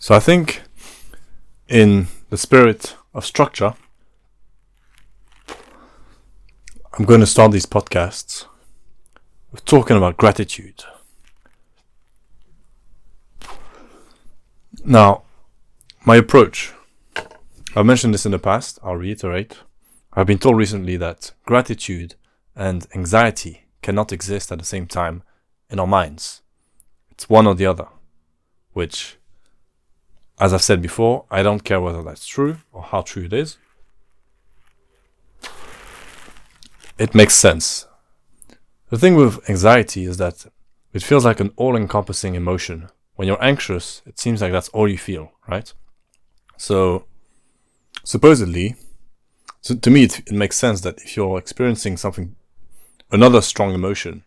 So I think in the spirit of structure, I'm going to start these podcasts with talking about gratitude. Now, my approach, I've mentioned this in the past, I'll reiterate. I've been told recently that gratitude and anxiety cannot exist at the same time in our minds. It's one or the other, which, as I've said before, I don't care whether that's true or how true it is. It makes sense. The thing with anxiety is that it feels like an all-encompassing emotion. When you're anxious, it seems like that's all you feel, right? So, supposedly, to me, it makes sense that if you're experiencing another strong emotion,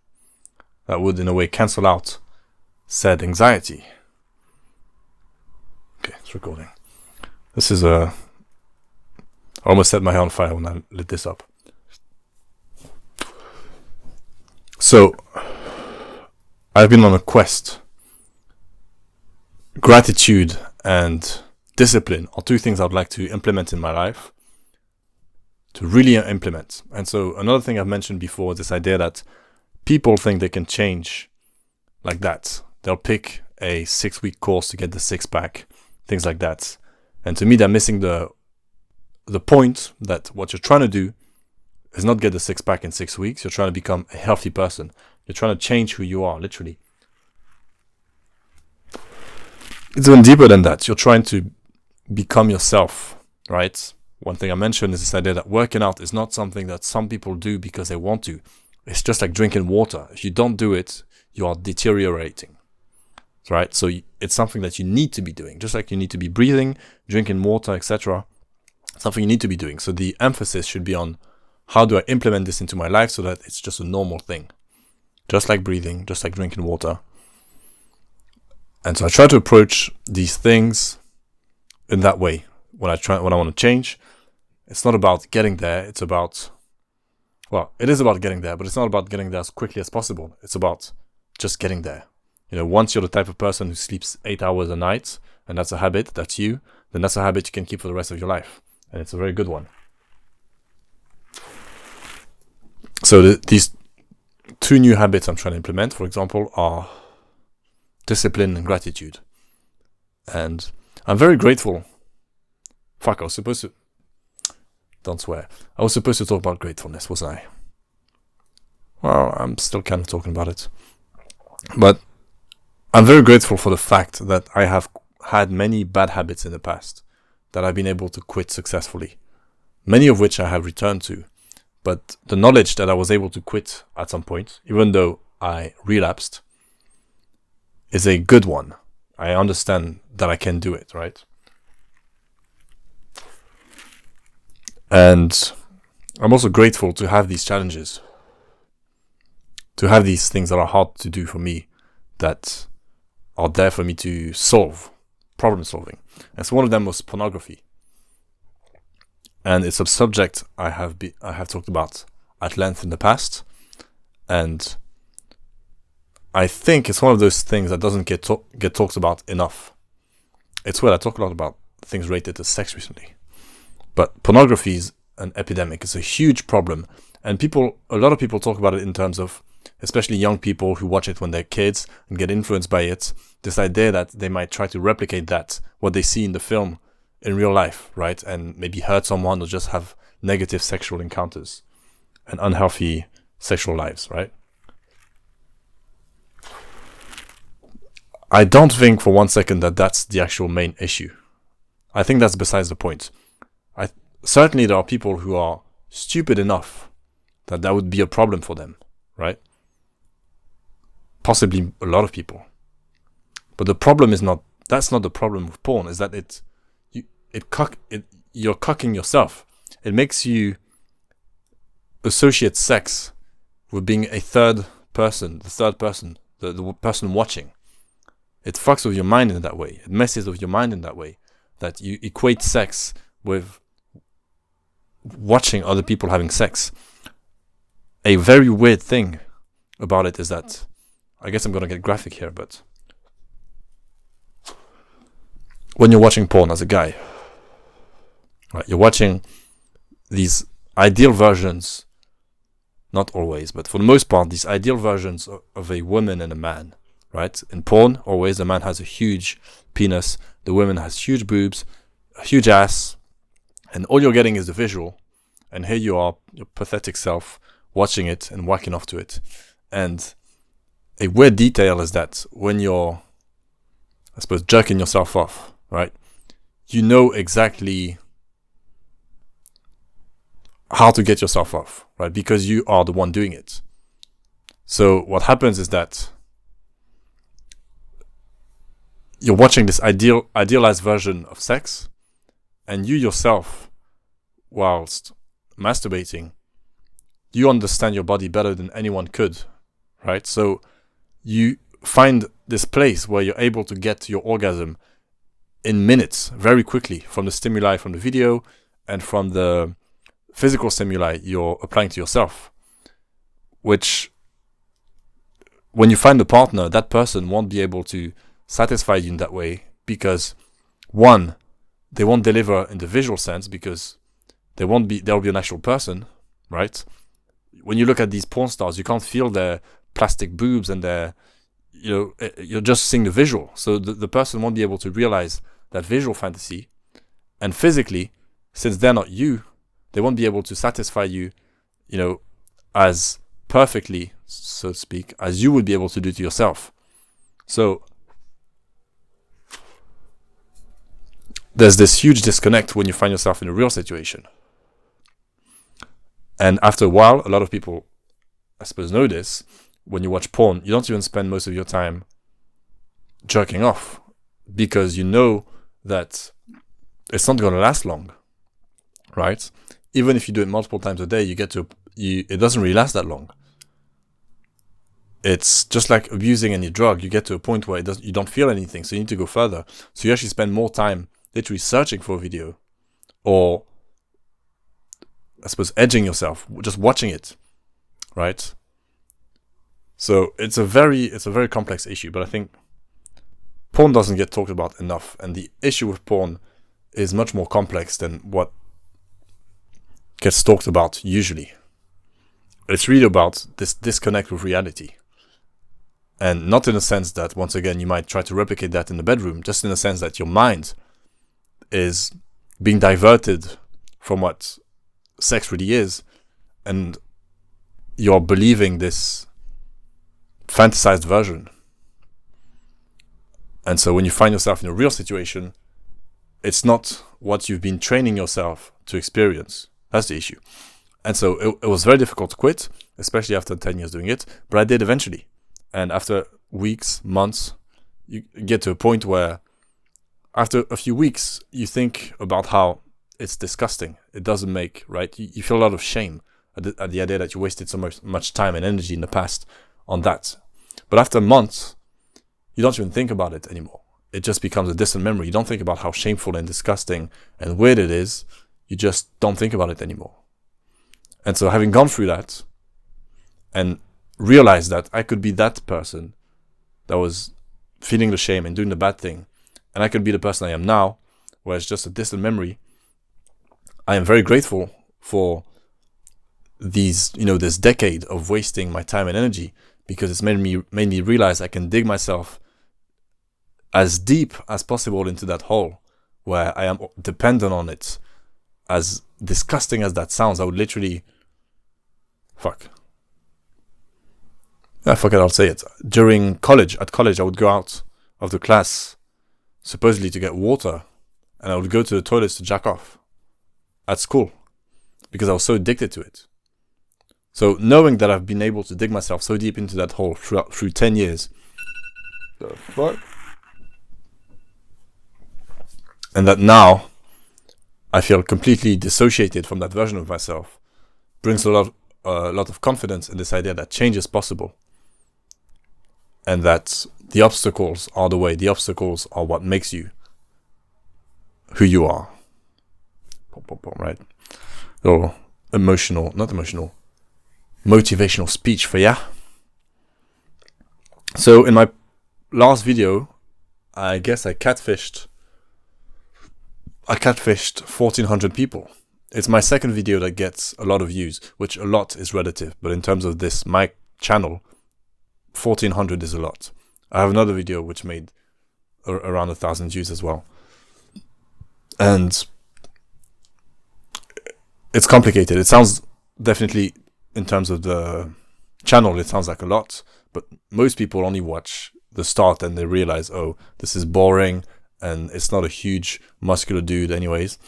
that would in a way cancel out said anxiety. Okay, it's recording. I almost set my hair on fire when I lit this up. So, I've been on a quest. Gratitude and discipline are two things I'd like to implement in my life. To really implement. And so, another thing I've mentioned before is this idea that people think they can change like that. They'll pick a 6-week course to get the six-pack, things like that. And to me, they're missing the point that what you're trying to do is not get the six-pack in 6 weeks. You're trying to become a healthy person. You're trying to change who you are, literally. It's even deeper than that. You're trying to become yourself, right? One thing I mentioned is this idea that working out is not something that some people do because they want to. It's just like drinking water. If you don't do it, you are deteriorating, right? So it's something that you need to be doing, just like you need to be breathing, drinking water, etc. Something you need to be doing. So the emphasis should be on how do I implement this into my life so that it's just a normal thing, just like breathing, just like drinking water. And so I try to approach these things in that way. When I want to change, it's not about getting there. It is about getting there, but it's not about getting there as quickly as possible. It's about just getting there. Once you're the type of person who sleeps 8 hours a night, and that's a habit, that's you, then that's a habit you can keep for the rest of your life. And it's a very good one. So these two new habits I'm trying to implement, for example, are discipline and gratitude. And I'm very grateful. Fuck, I was supposed to... Don't swear. I was supposed to talk about gratefulness, wasn't I? Well, I'm still kind of talking about it. But I'm very grateful for the fact that I have had many bad habits in the past that I've been able to quit successfully. Many of which I have returned to. But the knowledge that I was able to quit at some point, even though I relapsed, is a good one. I understand that I can do it, right? And I'm also grateful to have these challenges, to have these things that are hard to do for me, that are there for me to solve, problem solving. And so one of them was pornography. And it's a subject I have talked about at length in the past. And I think it's one of those things that doesn't get talked about enough. It's weird, I talk a lot about things related to sex recently. But pornography is an epidemic. It's a huge problem. And a lot of people talk about it in terms of, especially young people who watch it when they're kids and get influenced by it, this idea that they might try to replicate what they see in the film in real life, right? And maybe hurt someone or just have negative sexual encounters and unhealthy sexual lives, right? I don't think for 1 second that that's the actual main issue. I think that's besides the point. Certainly there are people who are stupid enough that would be a problem for them, right? Possibly a lot of people. But the problem that's not the problem with porn, is that you're cucking yourself. It makes you associate sex with being the third person, the person watching. It fucks with your mind in that way. It messes with your mind in that way. That you equate sex with watching other people having sex. A very weird thing about it is that, I guess I'm going to get graphic here, but when you're watching porn as a guy, right? You're watching these ideal versions, not always, but for the most part, these ideal versions of a woman and a man, right? In porn, always the man has a huge penis, the woman has huge boobs, a huge ass, and all you're getting is the visual. And here you are, your pathetic self, watching it and whacking off to it. And a weird detail is that when you're, I suppose, jerking yourself off, right? You know exactly how to get yourself off, right? Because you are the one doing it. So what happens is that you're watching this idealized version of sex, and you yourself, whilst masturbating, you understand your body better than anyone could, right? So you find this place where you're able to get to your orgasm in minutes, very quickly, from the stimuli from the video and from the physical stimuli you're applying to yourself, which when you find a partner, that person won't be able to satisfy you in that way because, one, they won't deliver in the visual sense because there'll be an actual person, right? When you look at these porn stars, you can't feel their plastic boobs and their, you're just seeing the visual. So the person won't be able to realize that visual fantasy. And physically, since they're not you, they won't be able to satisfy you, as perfectly, so to speak, as you would be able to do to yourself. So there's this huge disconnect when you find yourself in a real situation. And after a while, a lot of people, I suppose, know this. When you watch porn, you don't even spend most of your time jerking off because you know that it's not going to last long, right? Even if you do it multiple times a day, it doesn't really last that long. It's just like abusing any drug. You get to a point where you don't feel anything, so you need to go further. So you actually spend more time literally searching for a video, or I suppose edging yourself, just watching it, right? So it's a very complex issue, but I think porn doesn't get talked about enough, and the issue with porn is much more complex than what gets talked about usually. It's really about this disconnect with reality. And not in the sense that, once again, you might try to replicate that in the bedroom, just in the sense that your mind is being diverted from what sex really is, and you're believing this fantasized version. And so when you find yourself in a real situation, it's not what you've been training yourself to experience. That's the issue. And so it was very difficult to quit, especially after 10 years doing it, but I did eventually. And after weeks, months, you get to a point where after a few weeks, you think about how it's disgusting. It doesn't make, right? You feel a lot of shame at the idea that you wasted so much time and energy in the past on that. But after months, you don't even think about it anymore. It just becomes a distant memory. You don't think about how shameful and disgusting and weird it is. You just don't think about it anymore. And so having gone through that and realized that I could be that person that was feeling the shame and doing the bad thing, and I could be the person I am now, where it's just a distant memory, I am very grateful for this decade of wasting my time and energy, because it's made me realize I can dig myself as deep as possible into that hole where I am dependent on it. As disgusting as that sounds, I would literally I'll say it. At college, I would go out of the class supposedly to get water, and I would go to the toilets to jack off at school because I was so addicted to it. So knowing that I've been able to dig myself so deep into that hole through 10 years, and that now I feel completely dissociated from that version of myself, brings a lot of confidence in this idea that change is possible, and that the obstacles are the way. The obstacles are what makes you who you are. Right? Or motivational speech for ya. So in my last video, I guess I catfished I catfished 1,400 people. It's my second video that gets a lot of views, which a lot is relative. But in terms of this, my channel, 1,400 is a lot. I have another video which made around 1,000 views as well. And it's complicated. It sounds definitely, in terms of the channel, it sounds like a lot. But most people only watch the start and they realize, oh, this is boring and it's not a huge muscular dude anyways.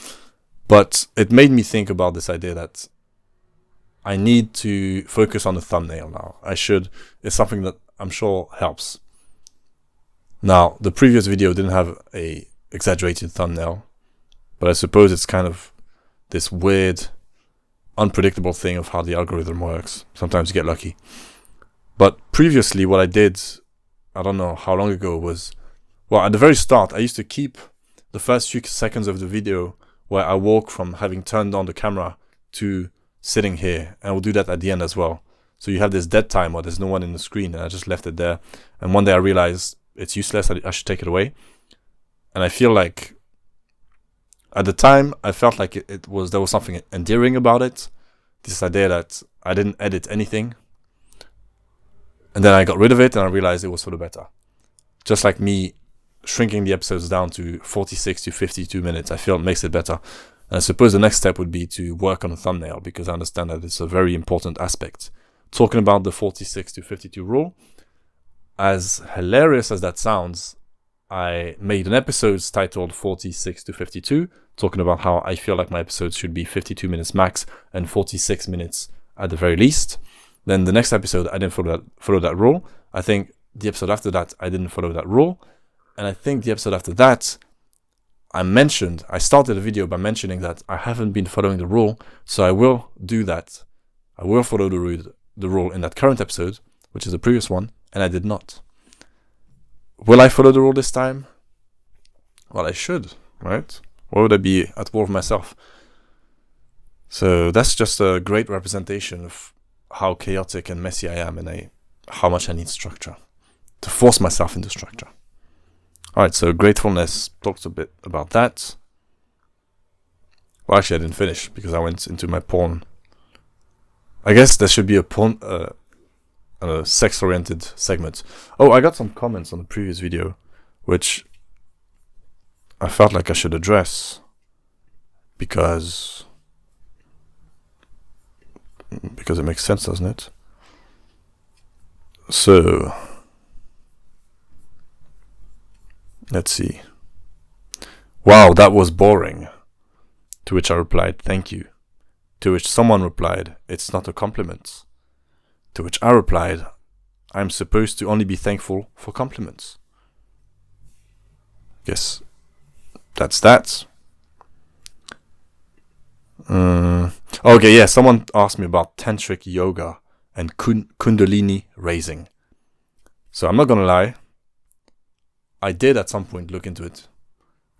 But it made me think about this idea that I need to focus on the thumbnail now. It's something that I'm sure helps. Now, the previous video didn't have a exaggerated thumbnail, but I suppose it's kind of this weird, unpredictable thing of how the algorithm works. Sometimes you get lucky. But previously, what I did, I don't know how long ago, was, well, at the very start, I used to keep the first few seconds of the video where I walk from having turned on the camera to sitting here, and we'll do that at the end as well. So you have this dead time where there's no one in the screen, and I just left it there. And one day I realized it's useless, I should take it away. And I feel like, at the time, I felt like there was something endearing about it. This idea that I didn't edit anything. And then I got rid of it and I realized it was for the better. Just like me shrinking the episodes down to 46 to 52 minutes, I feel it makes it better. And I suppose the next step would be to work on a thumbnail, because I understand that it's a very important aspect. Talking about the 46 to 52 rule, as hilarious as that sounds, I made an episode titled 46 to 52, talking about how I feel like my episodes should be 52 minutes max and 46 minutes at the very least. Then the next episode, I didn't follow that rule. I think the episode after that, I didn't follow that rule. And I think the episode after that, I started a video by mentioning that I haven't been following the rule, so I will do that. I will follow the rule in that current episode, which is the previous one, and I did not. Will I follow the rule this time? Well, I should, right? Why would I be at war with myself? So that's just a great representation of how chaotic and messy I am, and how much I need structure to force myself into structure. Alright, so gratefulness, talked a bit about that. Well, actually I didn't finish because I went into my porn. I guess there should be a sex-oriented segment. Oh, I got some comments on the previous video, which I felt like I should address because it makes sense, doesn't it? So, let's see. Wow, that was boring. To which I replied, thank you. To which someone replied, it's not a compliment. To which I replied, I'm supposed to only be thankful for compliments. Guess that's that. Okay, yeah, someone asked me about tantric yoga and kundalini raising. So I'm not gonna lie, I did at some point look into it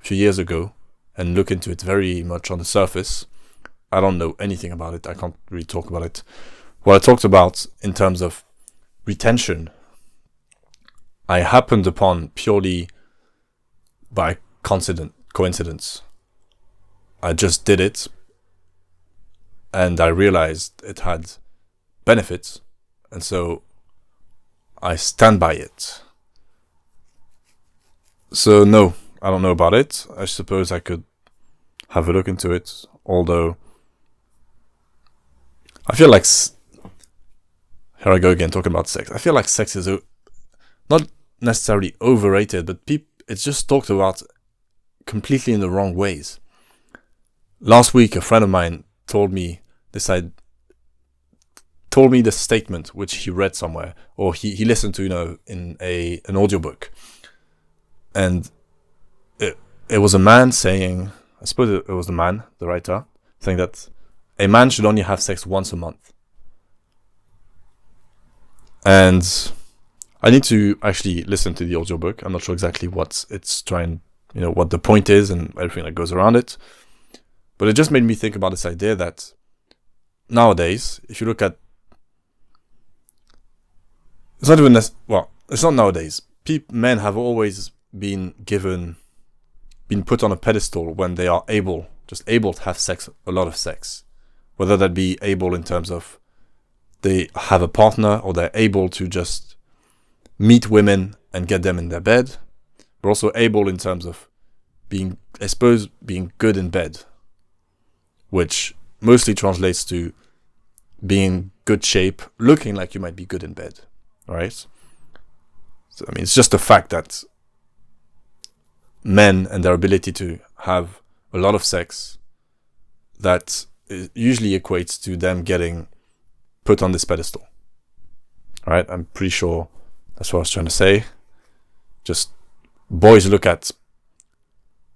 a few years ago, and look into it very much on the surface. I don't know anything about it, I can't really talk about it. What I talked about in terms of retention, I happened upon purely by coincidence. I just did it, and I realized it had benefits, and so I stand by it. So no, I don't know about it. I suppose I could have a look into it, although I feel like, here I go again talking about sex. I feel like sex is not necessarily overrated, but it's just talked about completely in the wrong ways. Last week, a friend of mine told me this statement which he read somewhere, or he listened to, in an audiobook, and it was a man saying, I suppose it was the writer, saying that a man should only have sex once a month. And I need to actually listen to the audiobook. I'm not sure exactly what it's trying, what the point is and everything that goes around it. But it just made me think about this idea that nowadays, if you look at, it's not nowadays. Men have always been given been put on a pedestal when they are just able to have sex, a lot of sex. Whether that be able in terms of they have a partner, or they're able to just meet women and get them in their bed, but also able in terms of being, I suppose, being good in bed, which mostly translates to being in good shape, looking like you might be good in bed, right? So, I mean, it's just the fact that men and their ability to have a lot of sex, that usually equates to them getting put on this pedestal. All right, I'm pretty sure that's what I was trying to say. Just boys look at,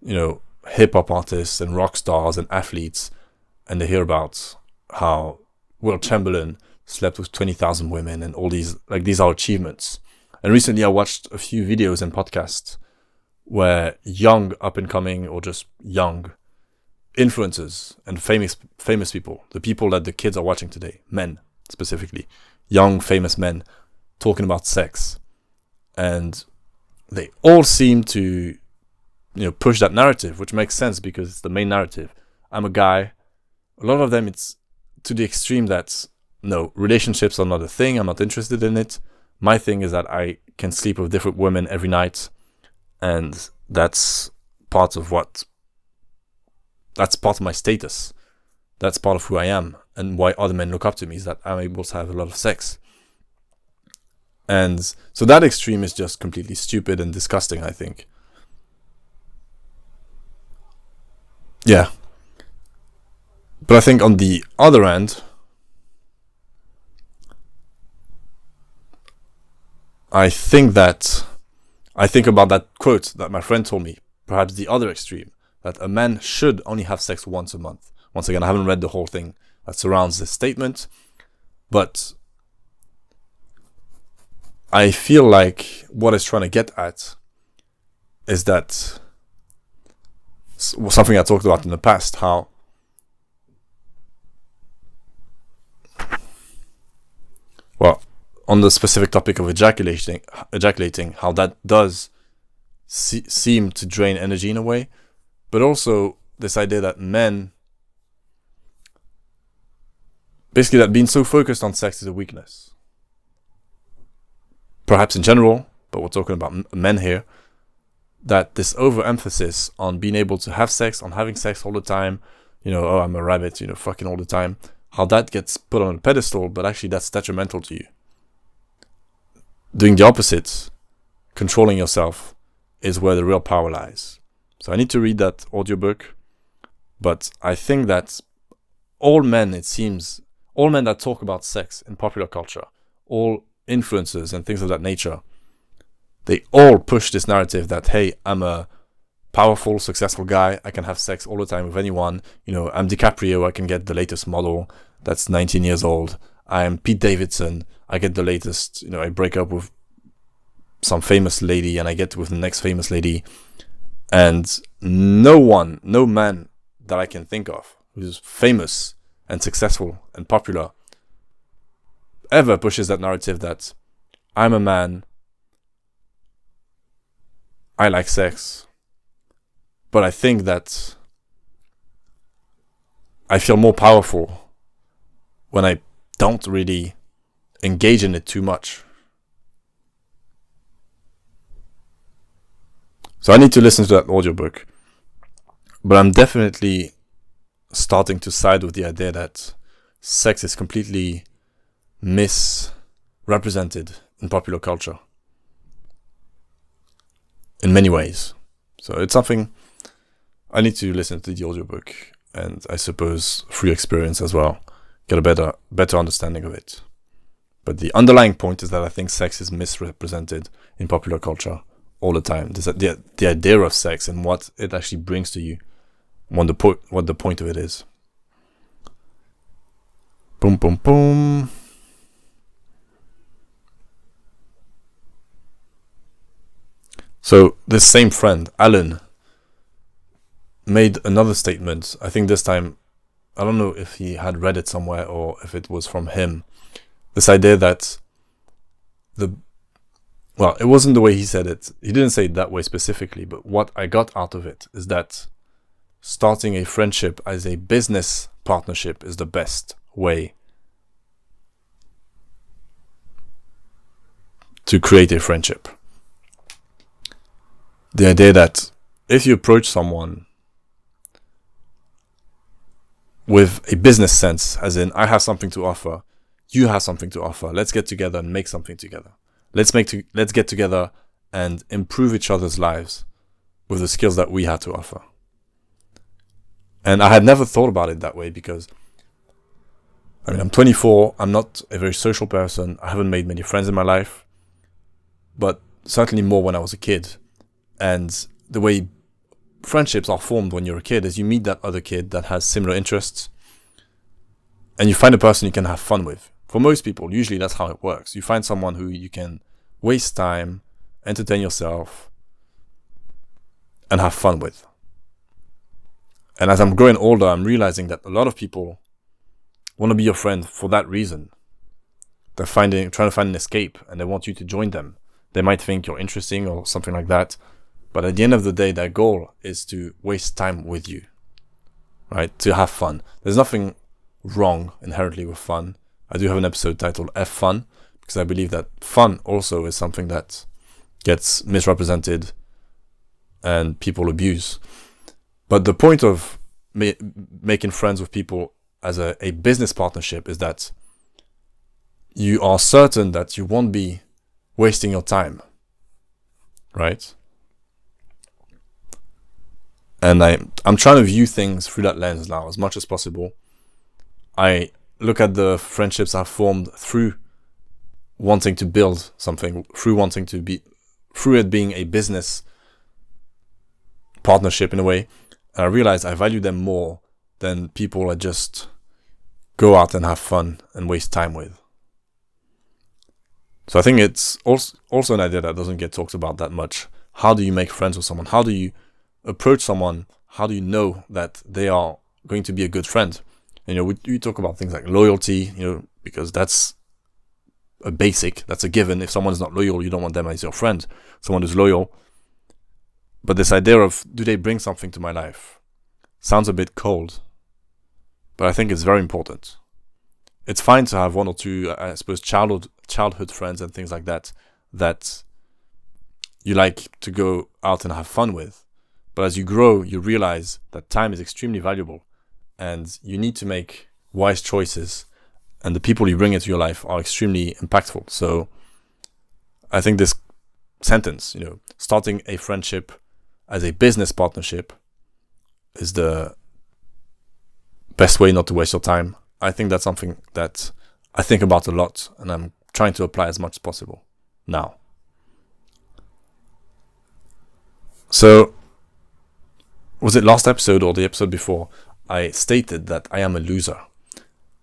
hip hop artists and rock stars and athletes, and they hear about how Will Chamberlain slept with 20,000 women and all these, like, these are achievements. And recently I watched a few videos and podcasts where young up and coming, or just young influencers and famous people, the people that the kids are watching today, men specifically, young famous men, talking about sex, and they all seem to push that narrative, which makes sense because it's the main narrative. I'm a guy. A lot of them, it's to the extreme that no, relationships are not a thing, I'm not interested in it. My thing is that I can sleep with different women every night, and that's part of my status. That's part of who I am, and why other men look up to me is that I'm able to have a lot of sex. And so that extreme is just completely stupid and disgusting, I think. Yeah. But I think on the other end, I think about that quote that my friend told me, perhaps the other extreme, that a man should only have sex once a month. Once again, I haven't read the whole thing that surrounds this statement, but I feel like what it's trying to get at is that something I talked about in the past, how on the specific topic of ejaculating, how that does seem to drain energy in a way, but also this idea that men, basically, that being so focused on sex is a weakness. Perhaps in general, but we're talking about men here, that this overemphasis on being able to have sex, on having sex all the time, oh, I'm a rabbit, fucking all the time, how that gets put on a pedestal, but actually that's detrimental to you. Doing the opposite, controlling yourself, is where the real power lies. So I need to read that audiobook, but I think that all men that talk about sex in popular culture, all influencers and things of that nature, they all push this narrative that, hey, I'm a powerful, successful guy, I can have sex all the time with anyone, I'm DiCaprio, I can get the latest model that's 19 years old, I'm Pete Davidson, I get the latest, I break up with some famous lady and I get with the next famous lady, and no man that I can think of who's famous and successful and popular ever pushes that narrative that I'm a man, I like sex, but I think that I feel more powerful when I don't really engage in it too much. So I need to listen to that audiobook, but I'm definitely starting to side with the idea that sex is completely misrepresented in popular culture in many ways. So it's something I need to listen to the audiobook, and I suppose through experience as well, get a better understanding of it. But the underlying point is that I think sex is misrepresented in popular culture all the time. The idea of sex and what it actually brings to you, what the point of it is. Boom, boom, boom. So this same friend, Alan, made another statement. I think this time, I don't know if he had read it somewhere or if it was from him. This idea that well, it wasn't the way he said it. He didn't say it that way specifically, but what I got out of it is that starting a friendship as a business partnership is the best way to create a friendship. The idea that if you approach someone with a business sense, as in, I have something to offer, you have something to offer, let's get together and make something together. Let's get together and improve each other's lives with the skills that we had to offer. And I had never thought about it that way because, I mean, I'm 24, I'm not a very social person, I haven't made many friends in my life, but certainly more when I was a kid. And the way friendships are formed when you're a kid is you meet that other kid that has similar interests, and you find a person you can have fun with. For most people, usually that's how it works. You find someone who you can waste time, entertain yourself, and have fun with. And as I'm growing older, I'm realizing that a lot of people want to be your friend for that reason. They're trying to find an escape, and they want you to join them. They might think you're interesting or something like that, but at the end of the day, their goal is to waste time with you, right? To have fun. There's nothing wrong inherently with fun. I do have an episode titled F Fun, because I believe that fun also is something that gets misrepresented and people abuse. But the point of making friends with people as a business partnership is that you are certain that you won't be wasting your time, right? And I'm trying to view things through that lens now as much as possible. I look at the friendships I've formed through wanting to build something, through it being a business partnership in a way. And I realize I value them more than people I just go out and have fun and waste time with. So I think it's also an idea that doesn't get talked about that much. How do you make friends with someone? How do you approach someone? How do you know that they are going to be a good friend? We talk about things like loyalty, because that's a basic, that's a given. If someone is not loyal, you don't want them as your friend. Someone who's loyal. But this idea of, do they bring something to my life? Sounds a bit cold, but I think it's very important. It's fine to have one or two, I suppose, childhood friends and things like that you like to go out and have fun with. But as you grow, you realize that time is extremely valuable, and you need to make wise choices, and the people you bring into your life are extremely impactful. So I think this sentence, starting a friendship as a business partnership is the best way not to waste your time. I think that's something that I think about a lot, and I'm trying to apply as much as possible now. So, was it last episode or the episode before? I stated that I am a loser,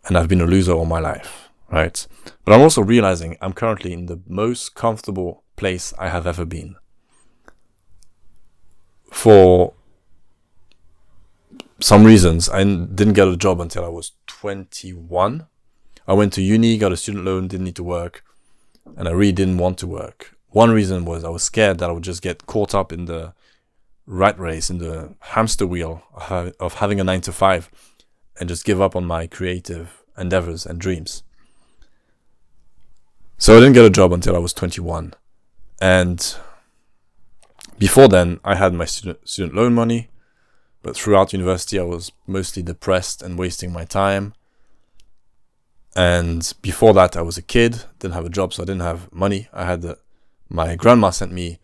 and I've been a loser all my life, right? But I'm also realizing I'm currently in the most comfortable place I have ever been. For some reasons, I didn't get a job until I was 21. I went to uni, got a student loan, didn't need to work, and I really didn't want to work. One reason was I was scared that I would just get caught up in the rat race, in the hamster wheel of having a 9-to-5 and just give up on my creative endeavors and dreams. So I didn't get a job until I was 21. And before then, I had my student loan money, but throughout university, I was mostly depressed and wasting my time. And before that, I was a kid, didn't have a job, so I didn't have money. My grandma sent me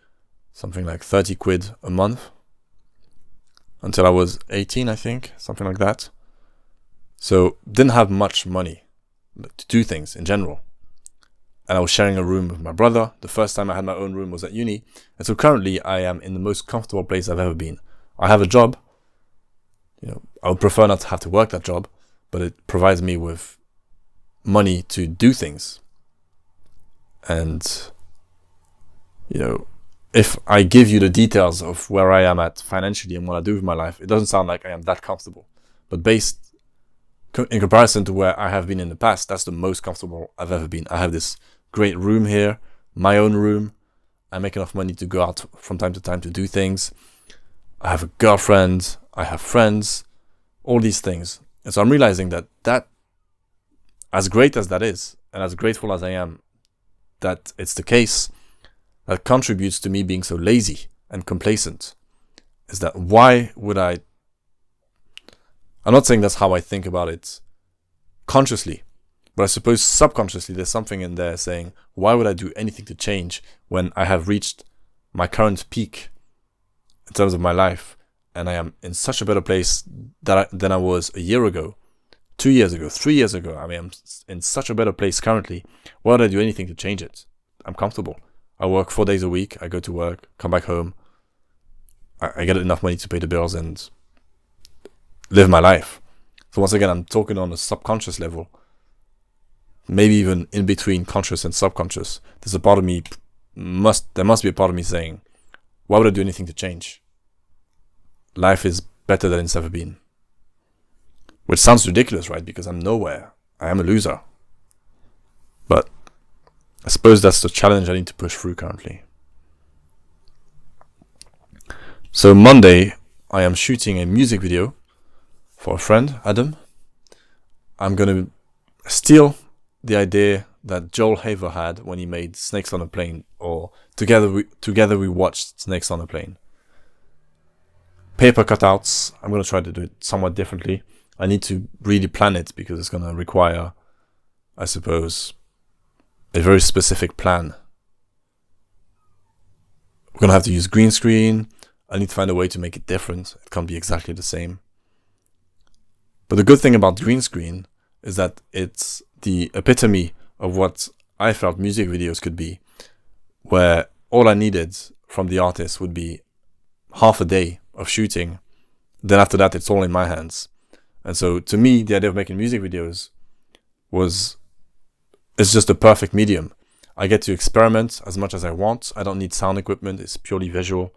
something like 30 quid a month until I was 18, I think, something like that. So didn't have much money to do things in general. And I was sharing a room with my brother. The first time I had my own room was at uni. And so currently I am in the most comfortable place I've ever been. I have a job. I would prefer not to have to work that job, but it provides me with money to do things. And, if I give you the details of where I am at financially and what I do with my life, it doesn't sound like I am that comfortable. But based in comparison to where I have been in the past, that's the most comfortable I've ever been. I have this great room here, my own room. I make enough money to go out from time to time to do things. I have a girlfriend. I have friends. All these things. And so I'm realizing that as great as that is, and as grateful as I am that it's the case, that contributes to me being so lazy and complacent. Is that why would I'm not saying that's how I think about it consciously, but I suppose subconsciously there's something in there saying, why would I do anything to change when I have reached my current peak in terms of my life, and I am in such a better place than I was a year ago, 2 years ago, 3 years ago. I mean, I'm in such a better place currently. Why would I do anything to change it? I'm comfortable. I work 4 days a week. I go to work, come back home. I get enough money to pay the bills and live my life. So once again, I'm talking on a subconscious level, maybe even in between conscious and subconscious. There's a part of me, there must be a part of me saying, why would I do anything to change? Life is better than it's ever been. Which sounds ridiculous, right? Because I'm nowhere. I am a loser. But I suppose that's the challenge I need to push through currently. So Monday, I am shooting a music video for a friend, Adam. I'm going to steal the idea that Joel Haver had when he made Snakes on a Plane, or Together we watched Snakes on a Plane. Paper cutouts. I'm going to try to do it somewhat differently. I need to really plan it because it's going to require, I suppose, a very specific plan. We're going to have to use green screen. I need to find a way to make it different. It can't be exactly the same. But the good thing about green screen is that it's the epitome of what I felt music videos could be, where all I needed from the artist would be half a day of shooting. Then after that, it's all in my hands. And so to me, the idea of making music videos it's just a perfect medium. I get to experiment as much as I want. I don't need sound equipment. It's purely visual.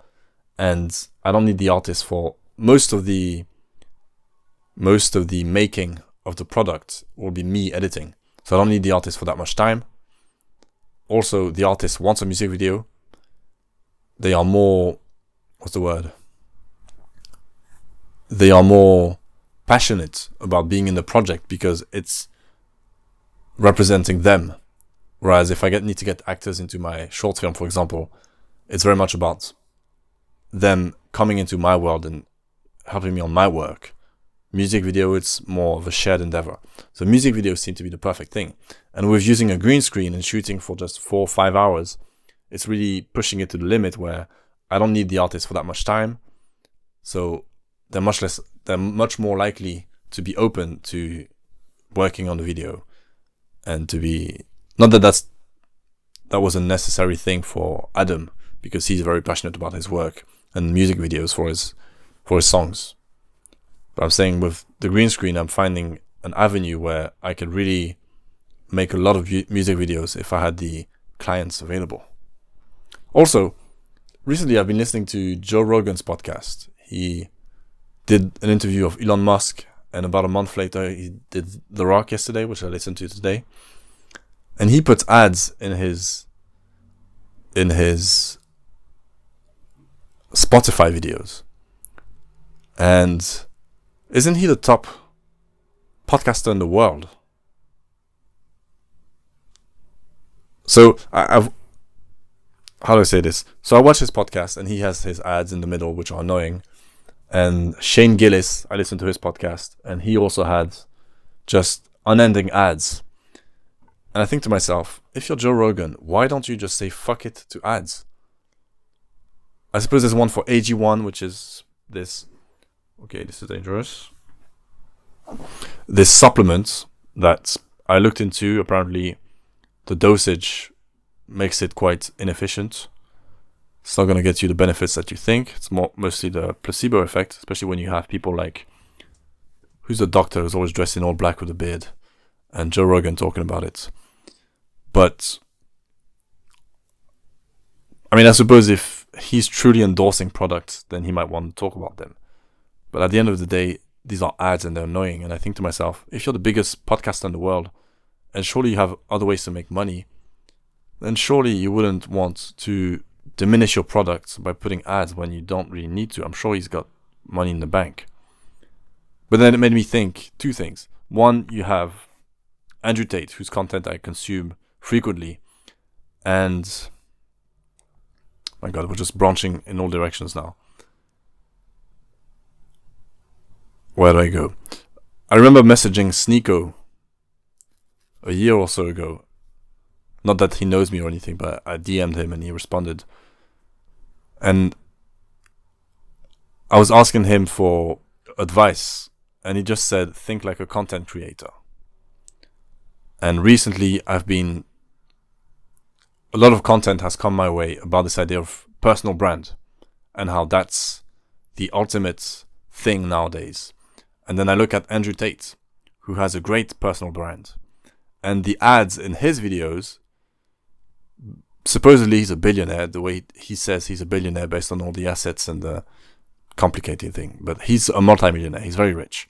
And I don't need the artist for most of the making of the product will be me editing. So I don't need the artist for that much time. Also, the artist wants a music video. They are more, They are more passionate about being in the project because it's representing them. Whereas if I need to get actors into my short film, for example, it's very much about them coming into my world and helping me on my work. Music video, it's more of a shared endeavor. So music videos seem to be the perfect thing. And with using a green screen and shooting for just 4 or 5 hours, it's really pushing it to the limit where I don't need the artist for that much time. So they're much more likely to be open to working on the video and to be, not that that was a necessary thing for Adam, because he's very passionate about his work and music videos for his songs. But I'm saying with the green screen, I'm finding an avenue where I could really make a lot of music videos if I had the clients available. Also, recently I've been listening to Joe Rogan's podcast. He did an interview of Elon Musk, and about a month later he did The Rock yesterday, which I listened to today. And he puts ads in his Spotify videos. And isn't he the top podcaster in the world? So how do I say this? So I watch his podcast and he has his ads in the middle, which are annoying. And Shane Gillis, I listened to his podcast, and he also had just unending ads. And I think to myself, if you're Joe Rogan, why don't you just say fuck it to ads? I suppose there's one for AG1, which is this. Okay, this is dangerous. This supplement that I looked into, apparently the dosage makes it quite inefficient. It's not going to get you the benefits that you think. It's mostly the placebo effect, especially when you have people like, who's the doctor who's always dressed in all black with a beard, and Joe Rogan talking about it. But I mean, I suppose if he's truly endorsing products, then he might want to talk about them. But at the end of the day, these are ads and they're annoying. And I think to myself, if you're the biggest podcaster in the world, and surely you have other ways to make money, then surely you wouldn't want to diminish your products by putting ads when you don't really need to. I'm sure he's got money in the bank. But then it made me think two things. One, you have Andrew Tate, whose content I consume frequently, and my God, we're just branching in all directions now. Where do I go? I remember messaging Sneeko a year or so ago. Not that he knows me or anything, but I DM'd him and he responded. And I was asking him for advice, and he just said, think like a content creator. And recently a lot of content has come my way about this idea of personal brand and how that's the ultimate thing nowadays. And then I look at Andrew Tate, who has a great personal brand, and the ads in his videos, supposedly he's a billionaire, the way he says he's a billionaire based on all the assets and the complicated thing, but he's a multimillionaire, he's very rich.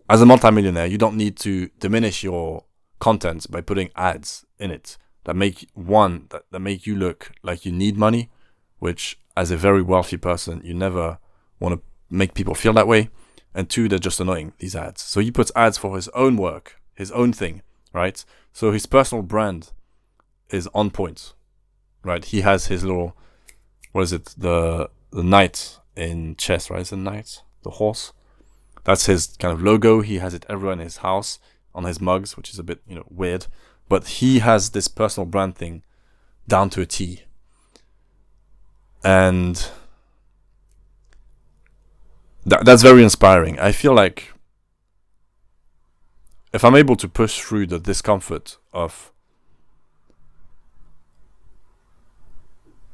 As a multimillionaire, you don't need to diminish your content by putting ads in it that make you look like you need money, which as a very wealthy person, you never want to make people feel that way. And two, they're just annoying, these ads. So he puts ads for his own work, his own thing, right? So his personal brand is on point, right? He has his little, what is it? The knight in chess, right? Is it knight? The horse? That's his kind of logo. He has it everywhere in his house, on his mugs, which is a bit, weird. But he has this personal brand thing down to a T. And that's very inspiring. I feel like if I'm able to push through the discomfort of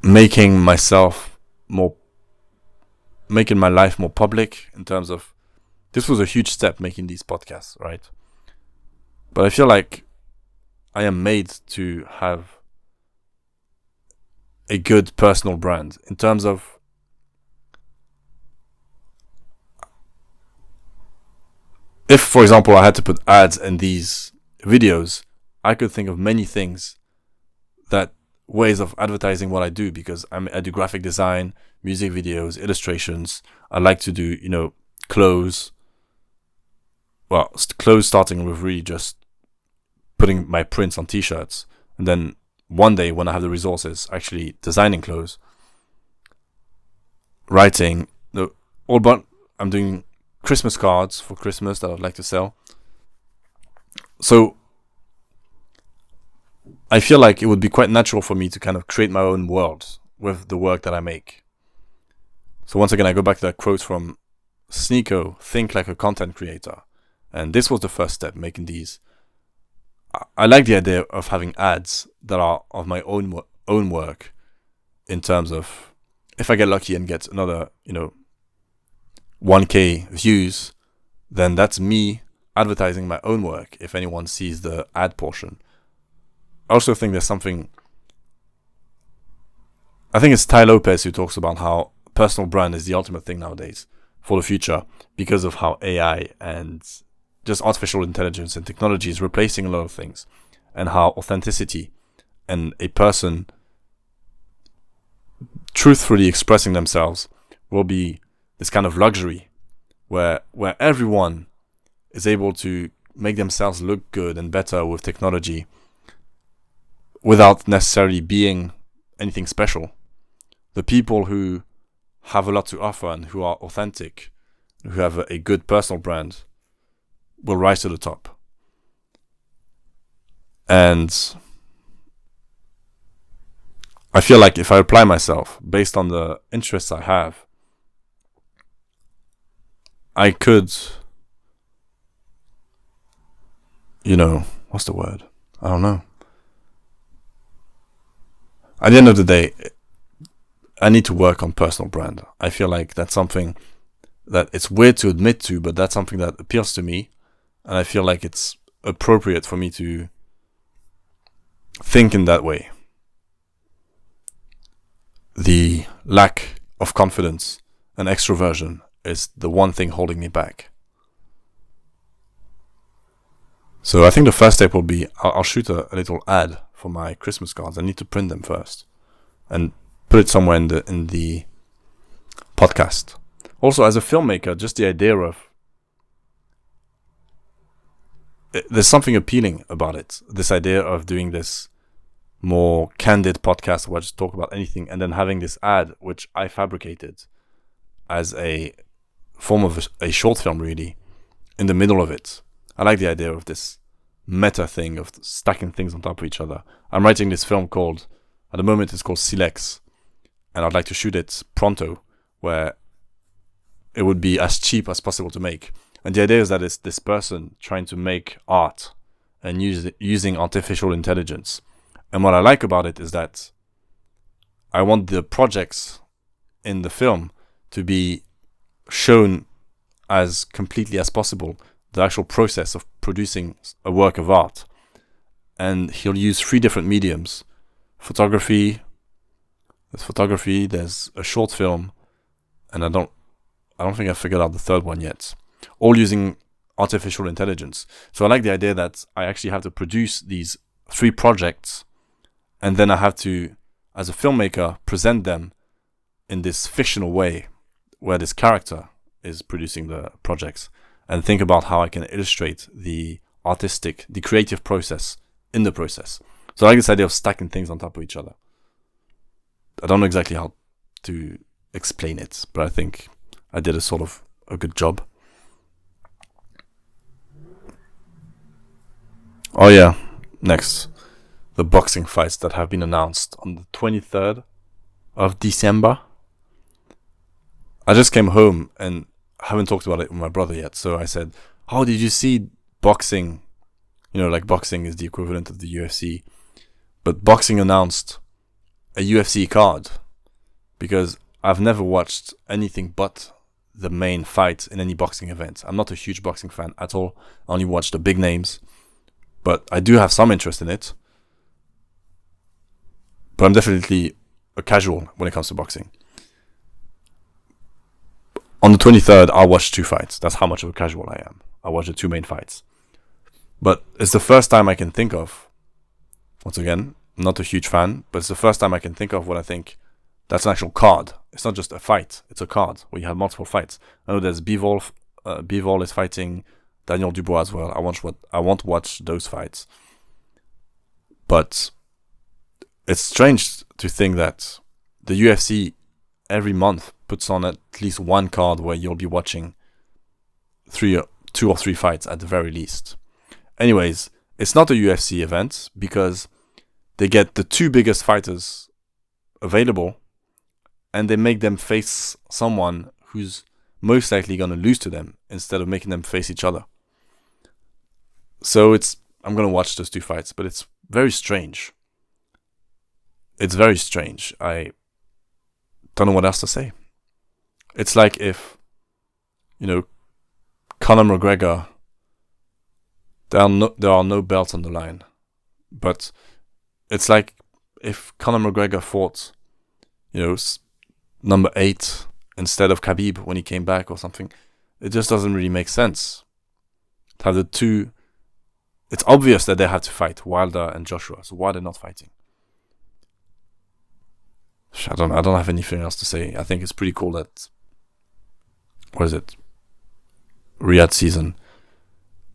making my life more public, in terms of, this was a huge step making these podcasts, right? But I feel like I am made to have a good personal brand in terms of, if, for example, I had to put ads in these videos, I could think of many ways of advertising what I do, because I do graphic design, music videos, illustrations. I like to do, clothes. Well, clothes starting with really just putting my prints on t-shirts, and then one day when I have the resources, actually designing clothes, writing, I'm doing Christmas cards for Christmas that I'd like to sell. So I feel like it would be quite natural for me to kind of create my own world with the work that I make. So once again, I go back to that quote from Sneeko, think like a content creator. And this was the first step, making these. I like the idea of having ads that are of my own work, in terms of, if I get lucky and get another, 1K views, then that's me advertising my own work if anyone sees the ad portion. I also think there's something, I think it's Tai Lopez who talks about how personal brand is the ultimate thing nowadays for the future, because of how AI and just artificial intelligence and technology is replacing a lot of things, and how authenticity and a person truthfully expressing themselves will be this kind of luxury where everyone is able to make themselves look good and better with technology without necessarily being anything special. The people who have a lot to offer and who are authentic, who have a good personal brand, will rise to the top. And I feel like if I apply myself based on the interests I have, I could, what's the word? I don't know. At the end of the day, I need to work on personal brand. I feel like that's something that it's weird to admit to, but that's something that appeals to me. And I feel like it's appropriate for me to think in that way. The lack of confidence and extroversion is the one thing holding me back. So I think the first step will be, I'll shoot a little ad for my Christmas cards. I need to print them first. And put it somewhere in the podcast. Also, as a filmmaker, just the idea of there's something appealing about it. This idea of doing this more candid podcast where I just talk about anything, and then having this ad which I fabricated as a form of a short film, really, in the middle of it. I like the idea of this meta thing of stacking things on top of each other. I'm writing this film called, at the moment it's called Silex, and I'd like to shoot it pronto, where it would be as cheap as possible to make. And the idea is that it's this person trying to make art and using artificial intelligence. And what I like about it is that I want the projects in the film to be shown as completely as possible, the actual process of producing a work of art. And he'll use 3 different mediums. Photography, there's a short film, and I don't think I've figured out the third one yet. All using artificial intelligence. So I like the idea that I actually have to produce these 3 projects, and then I have to, as a filmmaker, present them in this fictional way, where this character is producing the projects, and think about how I can illustrate the creative process in the process. So I like this idea of stacking things on top of each other. I don't know exactly how to explain it, but I think I did a good job. Oh yeah, next, the boxing fights that have been announced on the 23rd of December. I just came home and haven't talked about it with my brother yet, so I said, "Oh, did you see boxing?" Like boxing is the equivalent of the UFC, but boxing announced a UFC card, because I've never watched anything but the main fight in any boxing event. I'm not a huge boxing fan at all. I only watch the big names, but I do have some interest in it. But I'm definitely a casual when it comes to boxing. On the 23rd, I'll watch 2 fights. That's how much of a casual I am. I'll watch the 2 main fights. But it's the first time I can think of, once again, I'm not a huge fan, but it's the first time I can think of what I think that's an actual card. It's not just a fight, it's a card where you have multiple fights. I know there's Bivol is fighting Daniel Dubois as well. I want to watch those fights. But it's strange to think that the UFC every month puts on at least 1 card where you'll be watching 2 or 3 fights at the very least. Anyways, it's not a UFC event because they get the 2 biggest fighters available and they make them face someone who's most likely going to lose to them instead of making them face each other. So I'm going to watch those 2 fights, but it's very strange. It's very strange. I don't know what else to say. It's like if, Conor McGregor, there are no belts on the line. But it's like if Conor McGregor fought, number 8 instead of Khabib when he came back or something. It just doesn't really make sense to have the 2. It's obvious that they have to fight, Wilder and Joshua. So why are they not fighting? I don't have anything else to say. I think it's pretty cool that, Riyadh season.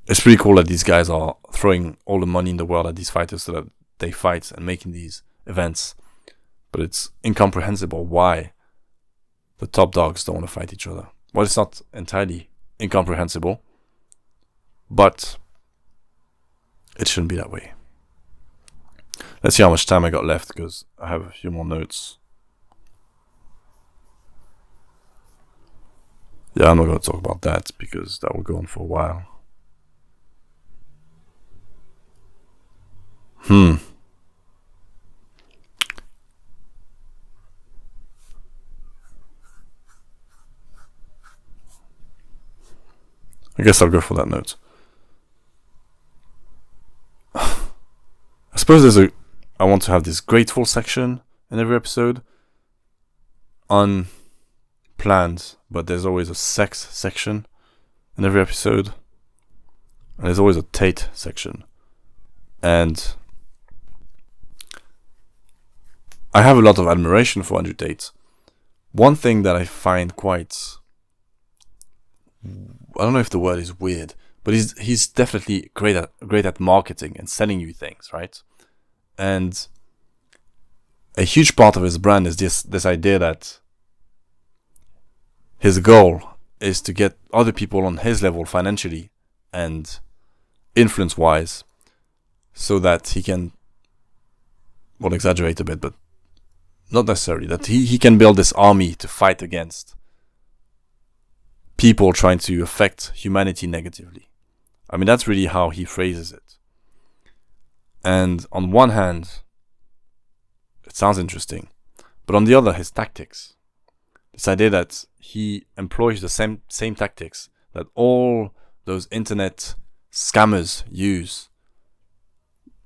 It's pretty cool that these guys are throwing all the money in the world at these fighters so that they fight and making these events. But it's incomprehensible why the top dogs don't want to fight each other. Well, it's not entirely incomprehensible, but it shouldn't be that way. Let's see how much time I got left, because I have a few more notes. Yeah, I'm not going to talk about that because that will go on for a while. I guess I'll go for that note. I suppose I want to have this grateful section in every episode. Unplanned, but there's always a sex section in every episode. And there's always a Tate section. And I have a lot of admiration for Andrew Tate. One thing that I find quite, I don't know if the word is weird, but he's definitely great at marketing and selling you things, right? And a huge part of his brand is this idea that his goal is to get other people on his level financially and influence-wise, so that he can, well, exaggerate a bit, but not necessarily, that he can build this army to fight against people trying to affect humanity negatively. I mean, that's really how he phrases it. And on one hand, it sounds interesting, but on the other, his tactics, this idea that he employs the same tactics that all those internet scammers use,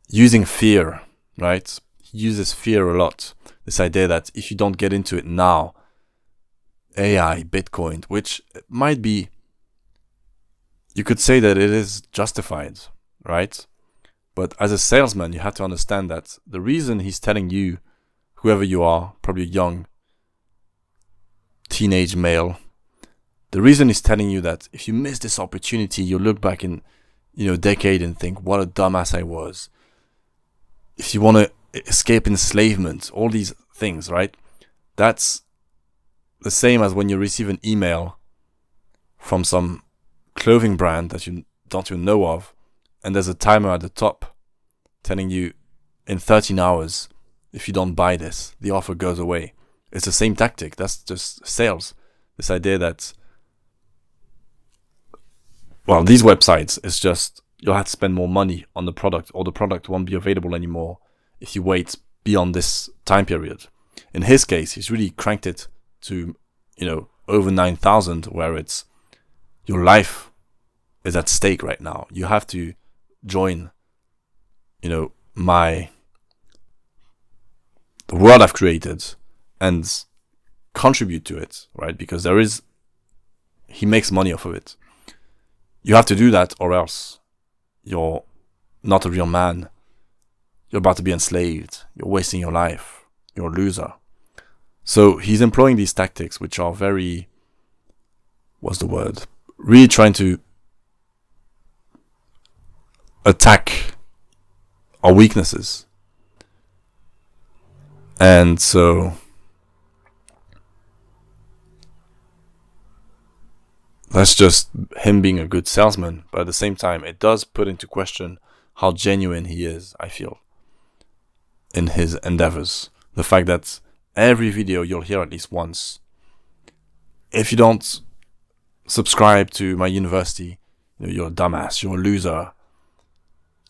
using fear, right? He uses fear a lot. This idea that if you don't get into it now, AI, Bitcoin, which might be, you could say that it is justified, right? But as a salesman, you have to understand that the reason he's telling you, whoever you are, probably young, teenage male, the reason he's telling you that if you miss this opportunity, you'll look back in, a decade and think, what a dumbass I was. If you want to escape enslavement, all these things, right? That's the same as when you receive an email from some clothing brand that you don't even know of, and there's a timer at the top telling you in 13 hours, if you don't buy this, the offer goes away. It's the same tactic. That's just sales. This idea that, well, these websites, it's just, you'll have to spend more money on the product, or the product won't be available anymore if you wait beyond this time period. In his case, he's really cranked it to, over 9,000, where it's, your life is at stake right now. You have to join, the world I've created and contribute to it, right? Because he makes money off of it. You have to do that, or else you're not a real man. You're about to be enslaved. You're wasting your life. You're a loser. So he's employing these tactics, which are very, really trying to attack our weaknesses. And so that's just him being a good salesman. But at the same time, it does put into question how genuine he is, I feel, in his endeavors. The fact that every video you'll hear at least once, if you don't subscribe to my university, you're a dumbass, you're a loser,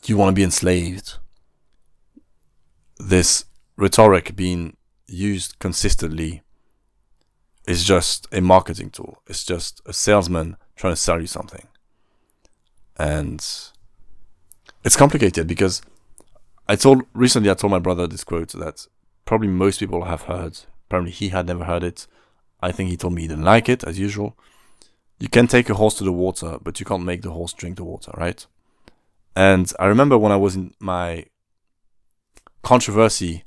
you want to be enslaved. This rhetoric being used consistently is just a marketing tool. It's just a salesman trying to sell you something. And it's complicated because recently I told my brother this quote that probably most people have heard. Apparently he had never heard it. I think he told me he didn't like it, as usual. You can take a horse to the water, but you can't make the horse drink the water, right? And I remember when I was in my conspiracy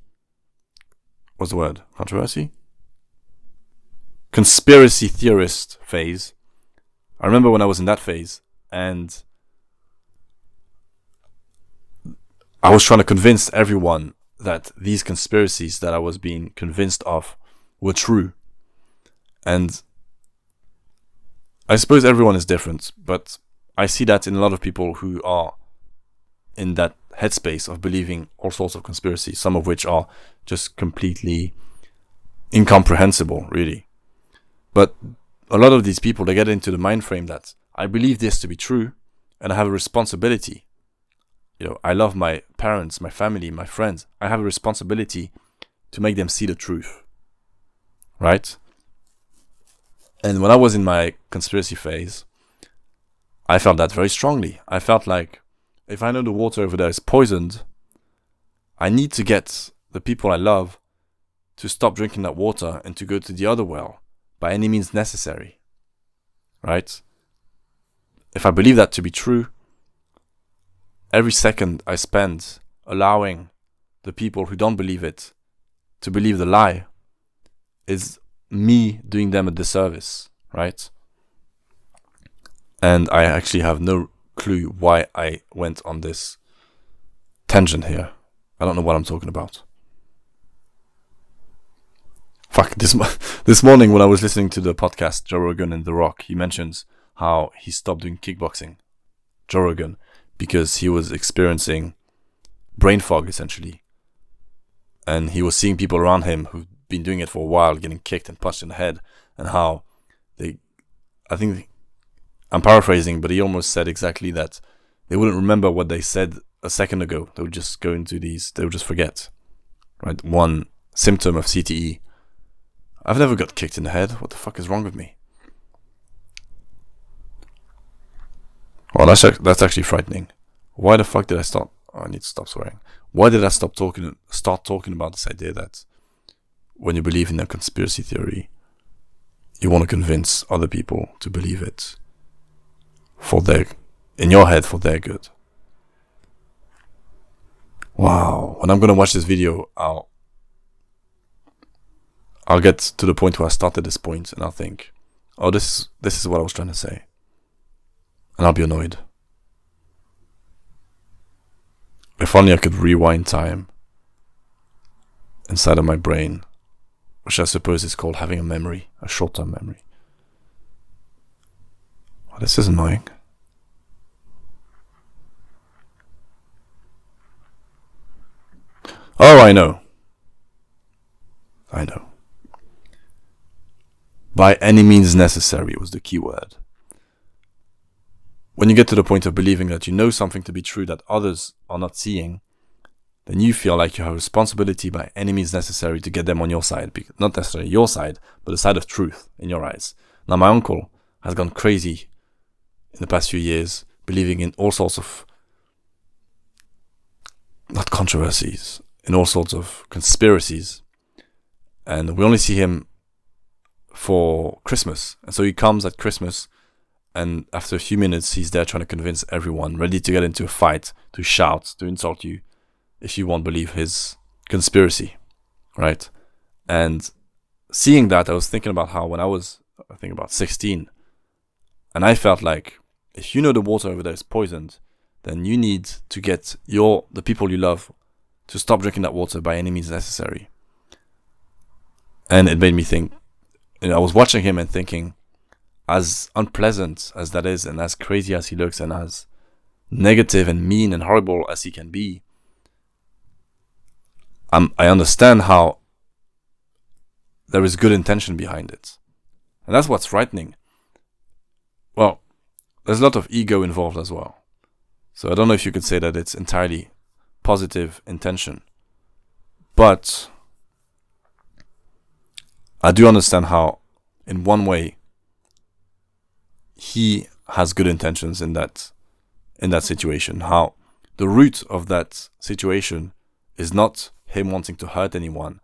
theorist phase. I remember when I was in that phase, and I was trying to convince everyone that these conspiracies that I was being convinced of were true. And I suppose everyone is different, but I see that in a lot of people who are in that headspace of believing all sorts of conspiracies, some of which are just completely incomprehensible, really. But a lot of these people, they get into the mind frame that I believe this to be true, and I have a responsibility. I love my parents, my family, my friends. I have a responsibility to make them see the truth, right? And when I was in my conspiracy phase, I felt that very strongly. I felt like if I know the water over there is poisoned, I need to get the people I love to stop drinking that water and to go to the other well by any means necessary, right? If I believe that to be true, every second I spend allowing the people who don't believe it to believe the lie is me doing them a disservice, right? And I actually have no clue why I went on this tangent here. I don't know what I'm talking about. Fuck, this morning when I was listening to the podcast, Joe Rogan and The Rock, he mentions how he stopped doing kickboxing, Joe Rogan, because he was experiencing brain fog, essentially. And he was seeing people around him who've been doing it for a while, getting kicked and punched in the head, and how I think, I'm paraphrasing, but he almost said exactly that they wouldn't remember what they said a second ago. They would just go into they would just forget, right? One symptom of CTE. I've never got kicked in the head. What the fuck is wrong with me? Well, that's actually frightening. Why the fuck did I start? Oh, I need to stop swearing. Why did I start talking about this idea that when you believe in a conspiracy theory, you want to convince other people to believe it in your head for their good? Wow. When I'm gonna watch this video, I'll get to the point where I started this point, and I'll think, oh, this is what I was trying to say. And I'll be annoyed. If only I could rewind time inside of my brain, which I suppose is called having a memory, a short-term memory. Oh, this is annoying. Oh, I know. By any means necessary was the key word. When you get to the point of believing that you know something to be true that others are not seeing, then you feel like you have a responsibility by any means necessary to get them on your side. Not necessarily your side, but the side of truth in your eyes. Now, my uncle has gone crazy in the past few years, believing in all sorts of, not controversies, in all sorts of conspiracies. And we only see him for Christmas. And so he comes at Christmas, and after a few minutes, he's there trying to convince everyone, ready to get into a fight, to shout, to insult you, if you won't believe his conspiracy, right? And seeing that, I was thinking about how when I was, I think about 16, and I felt like, if you know the water over there is poisoned, then you need to get the people you love to stop drinking that water by any means necessary. And it made me think, I was watching him and thinking, as unpleasant as that is, and as crazy as he looks, and as negative and mean and horrible as he can be, I understand how there is good intention behind it. And that's what's frightening. Well, there's a lot of ego involved as well. So I don't know if you could say that it's entirely positive intention. But I do understand how, in one way, he has good intentions in that situation. How the root of that situation is not him wanting to hurt anyone.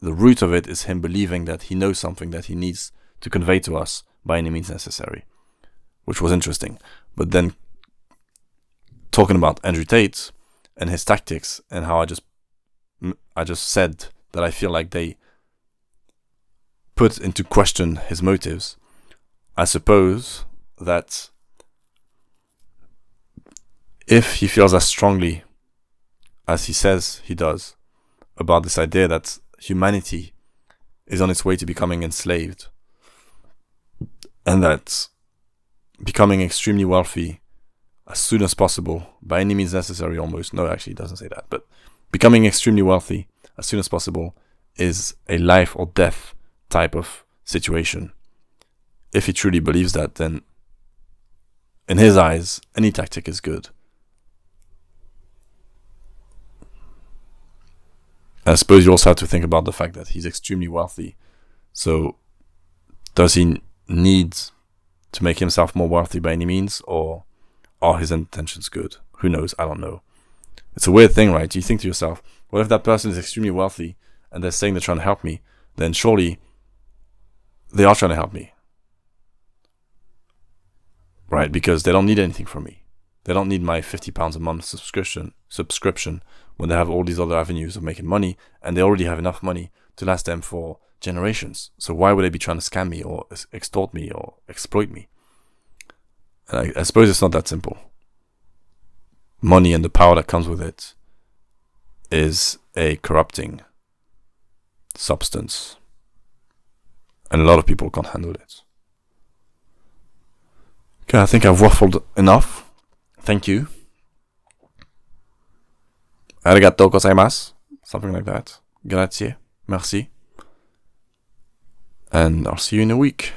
The root of it is him believing that he knows something that he needs to convey to us by any means necessary, which was interesting. But then talking about Andrew Tate and his tactics, and how I just said that I feel like they put into question his motives. I suppose that if he feels as strongly as he says he does about this idea that humanity is on its way to becoming enslaved, and that becoming extremely wealthy as soon as possible, by any means necessary almost, no, actually it doesn't say that, but becoming extremely wealthy as soon as possible is a life or death type of situation. If he truly believes that, then in his eyes, any tactic is good. I suppose you also have to think about the fact that he's extremely wealthy. So does he need to make himself more wealthy by any means, or are his intentions good? Who knows? I don't know. It's a weird thing, right? You think to yourself, what if that person is extremely wealthy and they're saying they're trying to help me? Then surely they are trying to help me, right? Because they don't need anything from me. They don't need my £50 a month subscription when they have all these other avenues of making money, and they already have enough money to last them for generations. So why would they be trying to scam me or extort me or exploit me? And I suppose it's not that simple. Money and the power that comes with it is a corrupting substance, and a lot of people can't handle it. Okay, I think I've waffled enough. Thank you. Arigato gozaimasu. Something like that. Grazie. Merci. And I'll see you in a week.